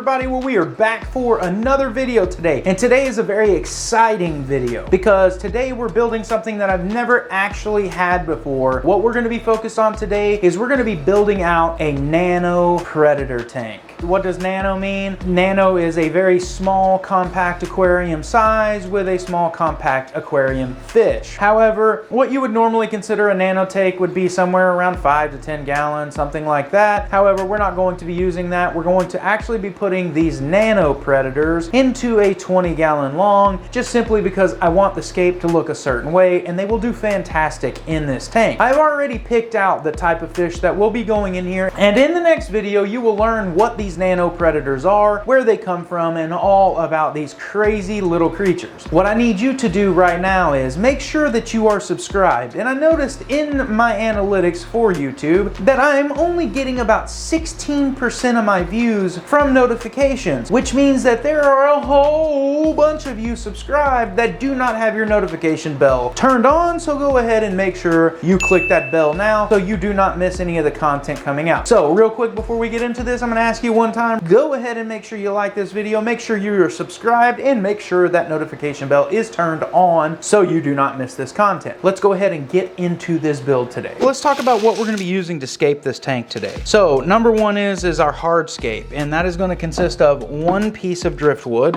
everybody? Well, we are back for another video today, and today is a very exciting video because today we're building something that I've never actually had before. What we're going to be focused on today is we're going to be building out a nano predator tank. What does nano mean? Nano is a very small compact aquarium size with a small compact aquarium fish. However, what you would normally consider a nano tank would be somewhere around 5 to 10 gallons, something like that. However, we're not going to be using that. We're going to actually be putting these nano predators into a 20-gallon long, just simply because I want the scape to look a certain way, and they will do fantastic in this tank. I've already picked out the type of fish that will be going in here, and in the next video, you will learn what these nano predators are, where they come from, and all about these crazy little creatures. What I need you to do right now is make sure that you are subscribed. And I noticed in my analytics for YouTube that I'm only getting about 16% of my views from notifications, which means that there are a whole bunch of you subscribed that do not have your notification bell turned on. So go ahead and make sure you click that bell now so you do not miss any of the content coming out. So real quick before we get into this, I'm going to ask you one time, go ahead and make sure you like this video, make sure you're subscribed, and make sure that notification bell is turned on so you do not miss this content. Let's go ahead and get into this build today. Let's talk about what we're going to be using to scape this tank today. So number one is our hard scape, and that is going to consist of one piece of driftwood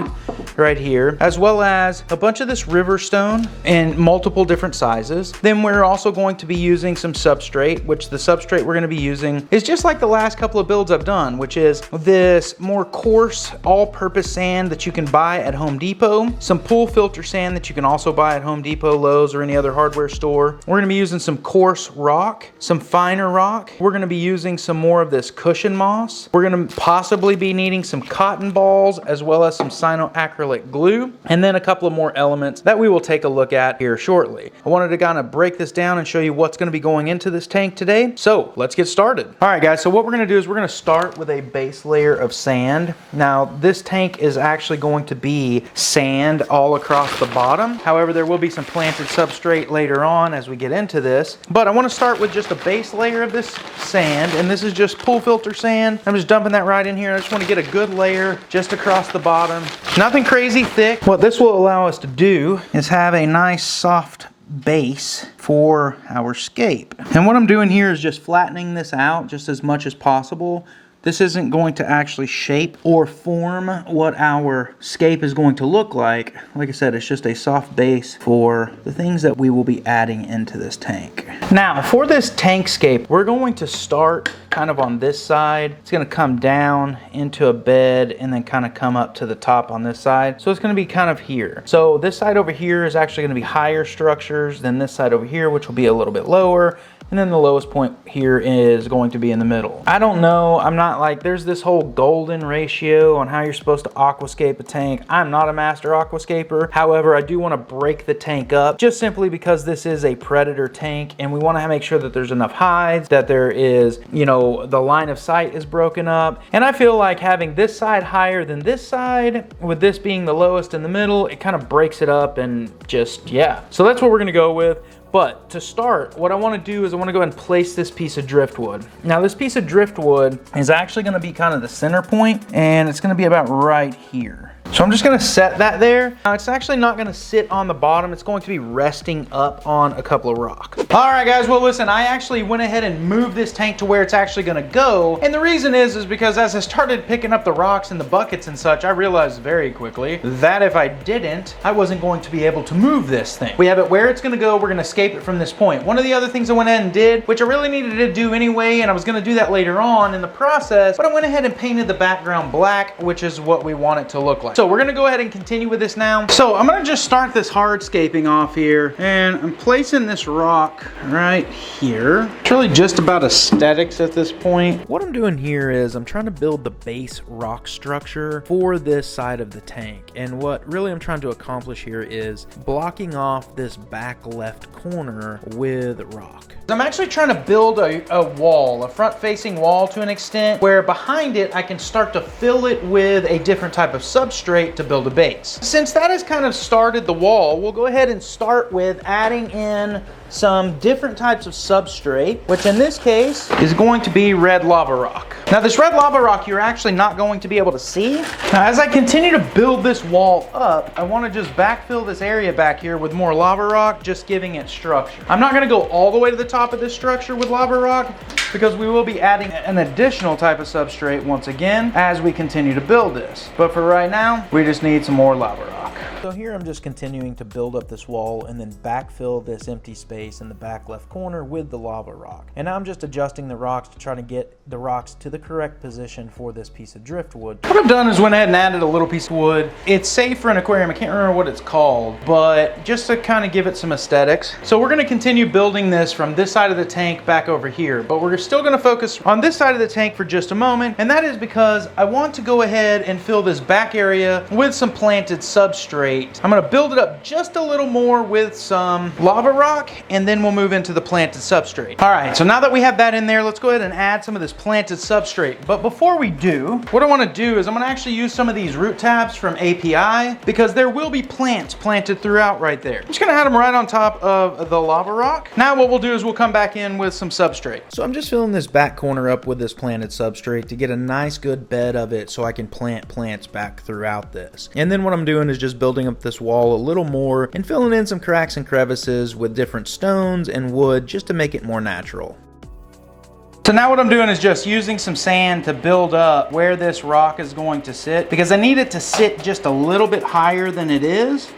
right here, as well as a bunch of this river stone in multiple different sizes. Then we're also going to be using some substrate, which the substrate we're going to be using is just like the last couple of builds I've done, which is this more coarse all-purpose sand that you can buy at Home Depot, some pool filter sand that you can also buy at Home Depot, Lowe's, or any other hardware store. We're going to be using some coarse rock, some finer rock. We're going to be using some more of this cushion moss. We're going to possibly be needing some cotton balls as well as some cyanoacrylic glue, and then a couple of more elements that we will take a look at here shortly. I wanted to kind of break this down and show you what's going to be going into this tank today. So let's get started. All right, guys, so what we're going to do is we're going to start with a base layer of sand. Now, this tank is actually going to be sand all across the bottom. However, there will be some planted substrate later on as we get into this. But I want to start with just a base layer of this sand, and this is just pool filter sand. I'm just dumping that right in here. I just want to get a good layer just across the bottom. Nothing crazy thick. What this will allow us to do is have a nice soft base for our scape. And what I'm doing here is just flattening this out just as much as possible. This isn't going to actually shape or form what our scape is going to look like. Like I said, it's just a soft base for the things that we will be adding into this tank. Now, for this tank scape, we're going to start kind of on this side. It's going to come down into a bed and then kind of come up to the top on this side. So it's going to be kind of here. So this side over here is actually going to be higher structures than this side over here, which will be a little bit lower. And then the lowest point here is going to be in the middle. I don't know, I'm not like, there's this whole golden ratio on how you're supposed to aquascape a tank. I'm not a master aquascaper. However, I do want to break the tank up just simply because this is a predator tank and we want to make sure that there's enough hides, that there is, you know, the line of sight is broken up. And I feel like having this side higher than this side, with this being the lowest in the middle, it kind of breaks it up and just, yeah. So that's what we're going to go with. But to start, what I want to do is I want to go ahead and place this piece of driftwood. Now, this piece of driftwood is actually going to be kind of the center point, and it's going to be about right here. So I'm just going to set that there. Now, it's actually not going to sit on the bottom. It's going to be resting up on a couple of rocks. All right, guys. Well, listen, I actually went ahead and moved this tank to where it's actually going to go. And the reason is because as I started picking up the rocks and the buckets and such, I realized very quickly that if I didn't, I wasn't going to be able to move this thing. We have it where it's going to go. We're going to scape it from this point. One of the other things I went ahead and did, which I really needed to do anyway, and I was going to do that later on in the process, but I went ahead and painted the background black, which is what we want it to look like. So we're going to go ahead and continue with this now. So I'm going to just start this hard scaping off here, and I'm placing this rock right here. It's really just about aesthetics at this point. What I'm doing here is I'm trying to build the base rock structure for this side of the tank, and what really I'm trying to accomplish here is blocking off this back left corner with rock. I'm actually trying to build a wall, a front-facing wall to an extent, where behind it I can start to fill it with a different type of substrate to build a base. Since that has kind of started the wall, we'll go ahead and start with adding in some different types of substrate, which in this case is going to be red lava rock. Now this red lava rock you're actually not going to be able to see. Now as I continue to build this wall up, I want to just backfill this area back here with more lava rock, just giving it structure. I'm not going to go all the way to the top of this structure with lava rock because we will be adding an additional type of substrate once again as we continue to build this. But for right now, we just need some more lava rock. So here I'm just continuing to build up this wall and then backfill this empty space in the back left corner with the lava rock. And now I'm just adjusting the rocks to try to get the rocks to the correct position for this piece of driftwood. What I've done is went ahead and added a little piece of wood. It's safe for an aquarium. I can't remember what it's called, but just to kind of give it some aesthetics. So we're going to continue building this from this side of the tank back over here, but we're still going to focus on this side of the tank for just a moment. And that is because I want to go ahead and fill this back area with some planted substrate. I'm going to build it up just a little more with some lava rock, and then we'll move into the planted substrate. All right, so now that we have that in there, let's go ahead and add some of this planted substrate. But before we do, what I want to do is I'm going to actually use some of these root tabs from API because there will be plants planted throughout right there. I'm just going to add them right on top of the lava rock. Now what we'll do is we'll come back in with some substrate. So I'm just filling this back corner up with this planted substrate to get a nice good bed of it so I can plant plants back throughout this. And then what I'm doing is just building up this wall a little more and filling in some cracks and crevices with different stones and wood just to make it more natural. So now what I'm doing is just using some sand to build up where this rock is going to sit because I need it to sit just a little bit higher than it is.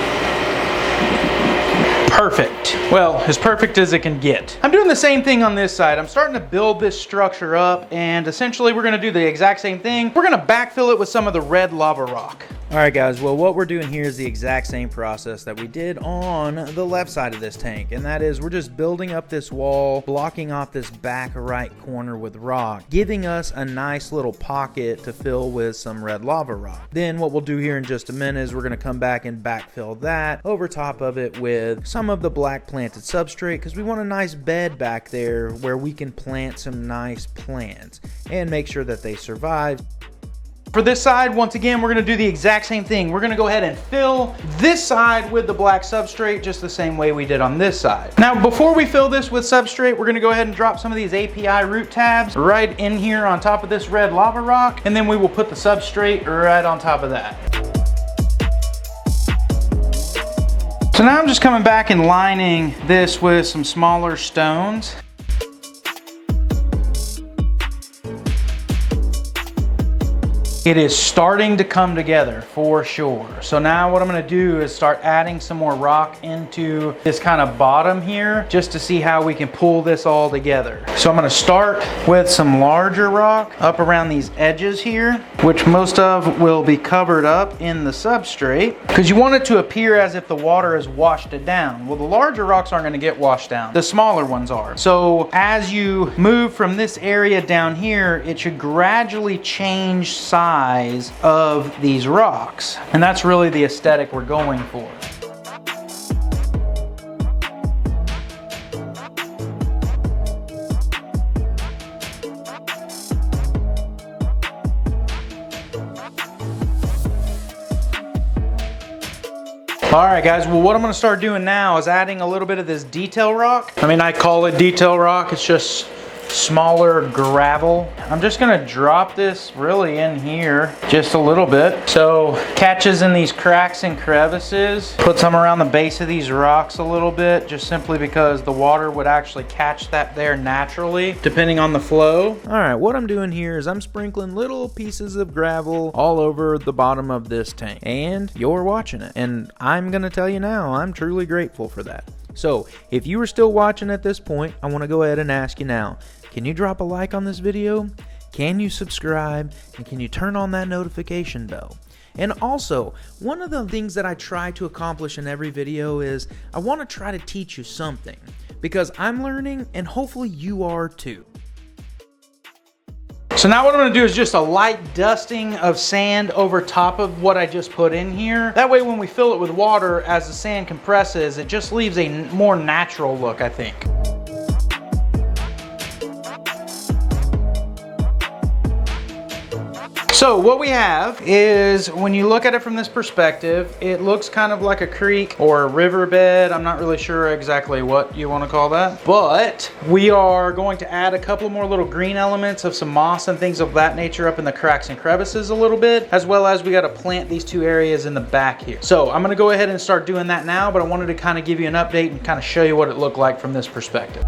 Perfect. Well, as perfect as it can get. I'm doing the same thing on this side. I'm starting to build this structure up, and essentially we're going to do the exact same thing. We're going to backfill it with some of the red lava rock. All right guys, well what we're doing here is the exact same process that we did on the left side of this tank, and that is we're just building up this wall, blocking off this back right corner with rock, giving us a nice little pocket to fill with some red lava rock. Then what we'll do here in just a minute is we're going to come back and backfill that over top of it with some of the black planted substrate because we want a nice bed back there where we can plant some nice plants and make sure that they survive. For this side, once again, we're going to do the exact same thing. We're going to go ahead and fill this side with the black substrate just the same way we did on this side. Now, before we fill this with substrate, we're going to go ahead and drop some of these API root tabs right in here on top of this red lava rock, and then we will put the substrate right on top of that. So now I'm just coming back and lining this with some smaller stones. It is starting to come together for sure. So now what I'm gonna do is start adding some more rock into this kind of bottom here just to see how we can pull this all together. So I'm gonna start with some larger rock up around these edges here, which most of will be covered up in the substrate because you want it to appear as if the water has washed it down. Well, the larger rocks aren't gonna get washed down. The smaller ones are. So as you move from this area down here, it should gradually change size of these rocks, and that's really the aesthetic we're going for. All right guys, well what I'm gonna start doing now is adding a little bit of this detail rock. I mean, I call it detail rock, it's just smaller gravel. I'm just gonna drop this really in here just a little bit so catches in these cracks and crevices. Put some around the base of these rocks a little bit, just simply because the water would actually catch that there naturally depending on the flow. All right, what I'm doing here is I'm sprinkling little pieces of gravel all over the bottom of this tank, and you're watching it, and I'm gonna tell you now, I'm truly grateful for that. So if you are still watching at this point, I want to go ahead and ask you now, can you drop a like on this video? Can you subscribe? And can you turn on that notification bell? And also, one of the things that I try to accomplish in every video is I want to try to teach you something because I'm learning and hopefully you are too. So now what I'm gonna do is just a light dusting of sand over top of what I just put in here. That way when we fill it with water, as the sand compresses, it just leaves a more natural look, I think. So what we have is, when you look at it from this perspective, it looks kind of like a creek or a riverbed. I'm not really sure exactly what you want to call that, but we are going to add a couple more little green elements of some moss and things of that nature up in the cracks and crevices a little bit, as well as we got to plant these two areas in the back here. So I'm going to go ahead and start doing that now, but I wanted to kind of give you an update and kind of show you what it looked like from this perspective.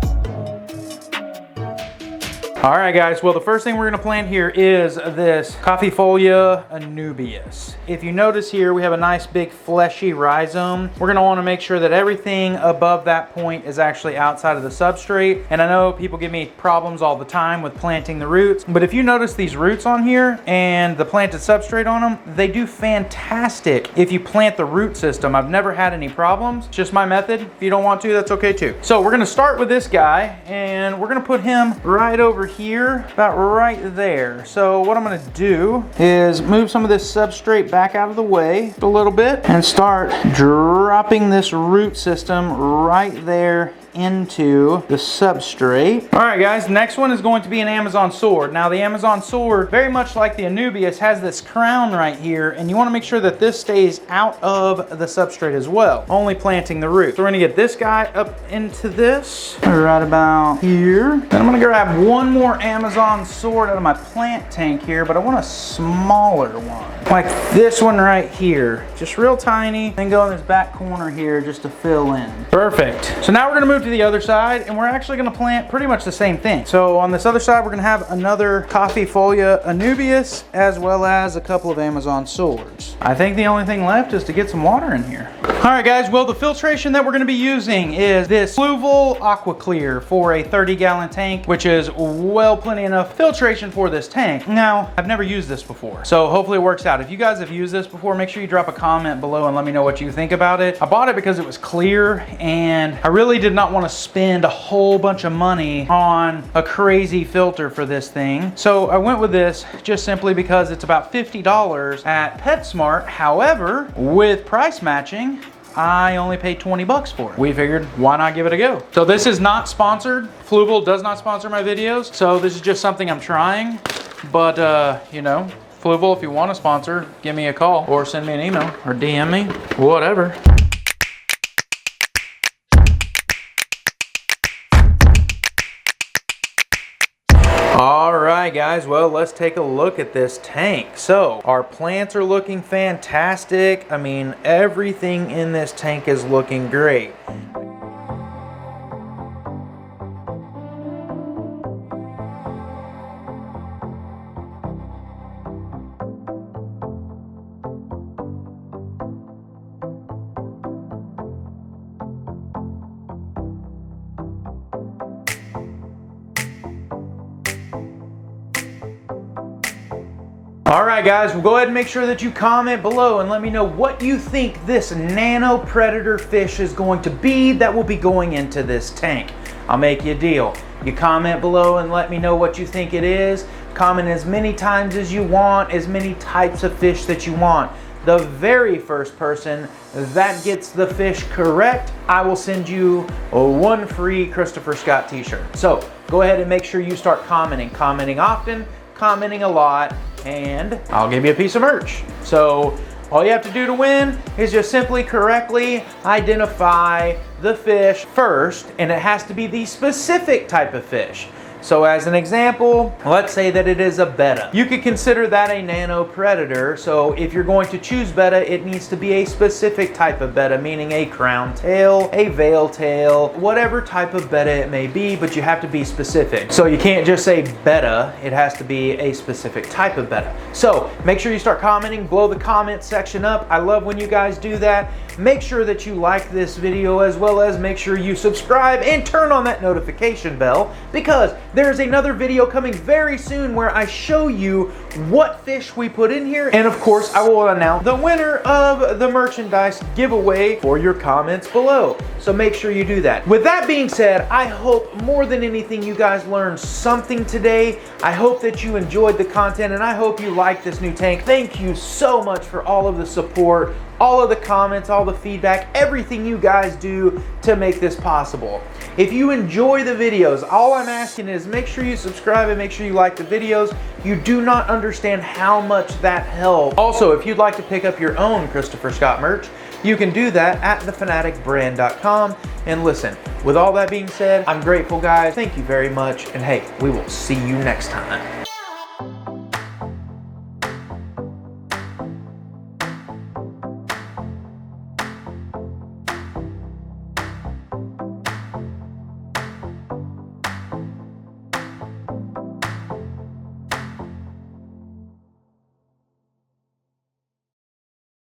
All right, guys, well, the first thing we're gonna plant here is this Coffeefolia anubias. If you notice here, we have a nice big fleshy rhizome. We're gonna wanna make sure that everything above that point is actually outside of the substrate. And I know people give me problems all the time with planting the roots, but if you notice these roots on here and the planted substrate on them, they do fantastic if you plant the root system. I've never had any problems. It's just my method. If you don't want to, that's okay too. So we're gonna start with this guy, and we're gonna put him right over here, about right there. So what I'm gonna do is move some of this substrate back out of the way a little bit and start dropping this root system right there into the substrate. All right, guys, next one is going to be an Amazon sword. Now, the Amazon sword, very much like the anubias, has this crown right here, and you want to make sure that this stays out of the substrate as well, only planting the root. So we're gonna get this guy up into this right about here. Then I'm gonna grab one more Amazon sword out of my plant tank here, but I want a smaller one, like this one right here, just real tiny, and go in this back corner here just to fill in. Perfect. So now we're gonna move to the other side, and we're actually going to plant pretty much the same thing. So on this other side, we're going to have another Coffeefolia anubias, as well as a couple of Amazon swords. I think the only thing left is to get some water in here. All right, guys, well, the filtration that we're going to be using is this Fluval Aqua Clear for a 30-gallon tank, which is well plenty enough filtration for this tank. Now, I've never used this before, so hopefully it works out. If you guys have used this before, make sure you drop a comment below and let me know what you think about it. I bought it because it was clear, and I really did not want to spend a whole bunch of money on a crazy filter for this thing. So I went with this just simply because it's about $50 at PetSmart. However, with price matching, I only paid 20 bucks for it. We figured, why not give it a go? So this is not sponsored. Fluval does not sponsor my videos. So this is just something I'm trying. But, you know, Fluval, if you want to sponsor, give me a call or send me an email or DM me, whatever. All right, guys, well, let's take a look at this tank. So our plants are looking fantastic. I mean, everything in this tank is looking great. All right, guys, well, go ahead and make sure that you comment below and let me know what you think this nano predator fish is going to be that will be going into this tank. I'll make you a deal. You comment below and let me know what you think it is. Comment as many times as you want, as many types of fish that you want. The very first person that gets the fish correct, I will send you one free Christopher Scott t-shirt. So go ahead and make sure you start commenting often, commenting a lot, and I'll give you a piece of merch. So all you have to do to win is just simply correctly identify the fish first, and it has to be the specific type of fish. So as an example, let's say that it is a betta. You could consider that a nano predator. So if you're going to choose betta, it needs to be a specific type of betta, meaning a crown tail, a veil tail, whatever type of betta it may be, but you have to be specific. So you can't just say betta, it has to be a specific type of betta. So make sure you start commenting, blow the comment section up. I love when you guys do that. Make sure that you like this video, as well as make sure you subscribe and turn on that notification bell, because there's another video coming very soon where I show you what fish we put in here. And of course, I will announce the winner of the merchandise giveaway for your comments below. So make sure you do that. With that being said, I hope more than anything you guys learned something today. I hope that you enjoyed the content, and I hope you like this new tank. Thank you so much for all of the support, all of the comments, all the feedback, everything you guys do to make this possible. If you enjoy the videos, all I'm asking is make sure you subscribe and make sure you like the videos. You do not understand how much that helps. Also, if you'd like to pick up your own Christopher Scott merch, you can do that at thefanaticbrand.com. And listen, with all that being said, I'm grateful, guys. Thank you very much. And hey, we will see you next time.